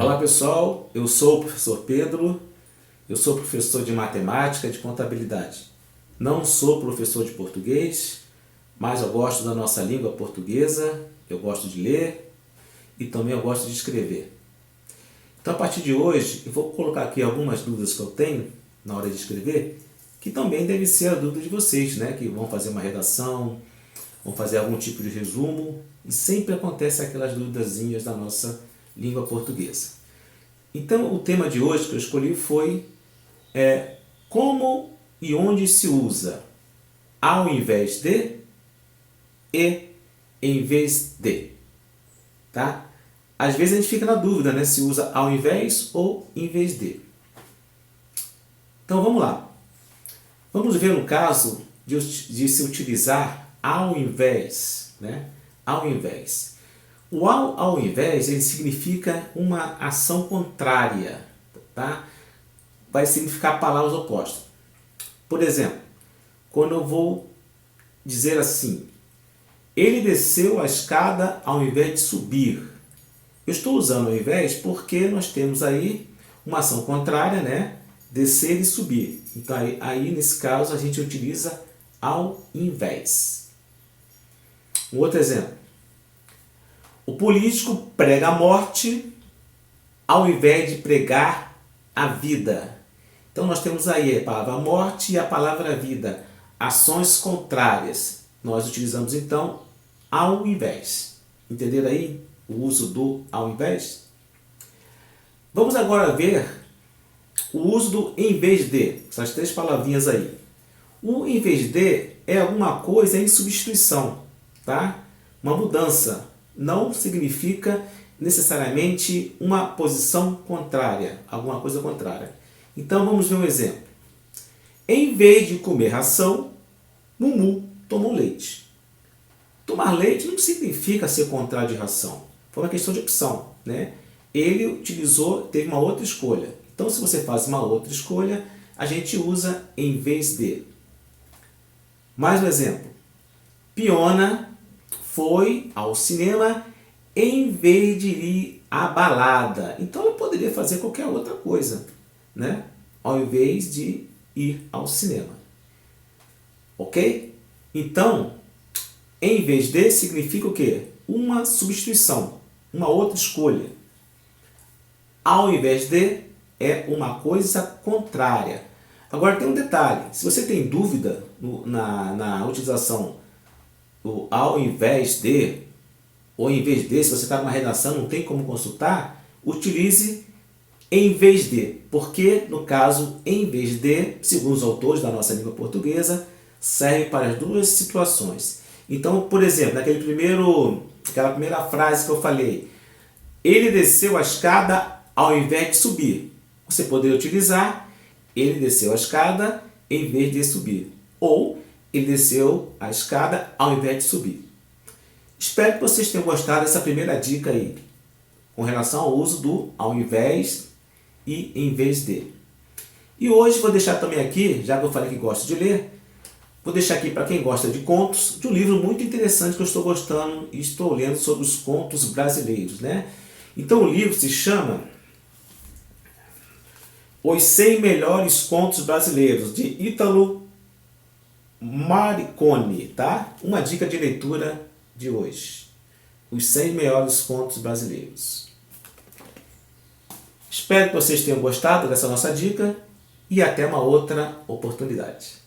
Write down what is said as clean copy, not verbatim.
Olá pessoal, eu sou o professor Pedro, eu sou professor de matemática e de contabilidade. Não sou professor de português, mas eu gosto da nossa língua portuguesa, eu gosto de ler e também eu gosto de escrever. Então a partir de hoje eu vou colocar aqui algumas dúvidas que eu tenho na hora de escrever, que também deve ser a dúvida de vocês, né? Que vão fazer uma redação, vão fazer algum tipo de resumo e sempre acontece aquelas duvidazinhas da nossa língua portuguesa. Então o tema de hoje que eu escolhi foi como e onde se usa ao invés de e em vez de, tá? Às vezes a gente fica na dúvida, né, se usa ao invés ou em vez de. Então vamos lá. Vamos ver um caso de se utilizar ao invés, né? Ao invés. O ao invés, ele significa uma ação contrária, tá? Vai significar palavras opostas. Por exemplo, quando eu vou dizer assim, ele desceu a escada ao invés de subir. Eu estou usando ao invés porque nós temos aí uma ação contrária, né? Descer e subir. Então aí nesse caso a gente utiliza ao invés. Um outro exemplo. O político prega a morte ao invés de pregar a vida. Então nós temos aí a palavra morte e a palavra vida, ações contrárias. Nós utilizamos então ao invés. Entenderam aí o uso do ao invés? Vamos agora ver o uso do em vez de, essas três palavrinhas aí. O em vez de é alguma coisa em substituição, tá? Uma mudança. Não significa necessariamente uma posição contrária, alguma coisa contrária. Então vamos ver um exemplo. Em vez de comer ração, Mumu tomou leite. Tomar leite não significa ser contrário de ração. Foi uma questão de opção, né? Ele teve uma outra escolha. Então se você faz uma outra escolha, a gente usa em vez de. Mais um exemplo. Piona foi ao cinema em vez de ir à balada. Então ela poderia fazer qualquer outra coisa, né? Ao invés de ir ao cinema. Ok? Então, em vez de significa o quê? Uma substituição, uma outra escolha. Ao invés de é uma coisa contrária. Agora tem um detalhe, se você tem dúvida na utilização do ao invés de, ou em vez de, se você está numa redação não tem como consultar, utilize em vez de, porque no caso em vez de, segundo os autores da nossa língua portuguesa, serve para as duas situações. Então, por exemplo, aquela primeira frase que eu falei, ele desceu a escada ao invés de subir. Você poderia utilizar ele desceu a escada em vez de subir. Ou ele desceu a escada ao invés de subir. Espero que vocês tenham gostado dessa primeira dica aí, com relação ao uso do ao invés e em vez de. E hoje vou deixar também aqui, já que eu falei que gosto de ler, vou deixar aqui para quem gosta de contos, de um livro muito interessante que eu estou gostando e estou lendo sobre os contos brasileiros, né? Então o livro se chama Os 100 Melhores Contos Brasileiros, de Ítalo Marconi, tá? Uma dica de leitura de hoje. Os 100 Melhores Contos Brasileiros. Espero que vocês tenham gostado dessa nossa dica e até uma outra oportunidade.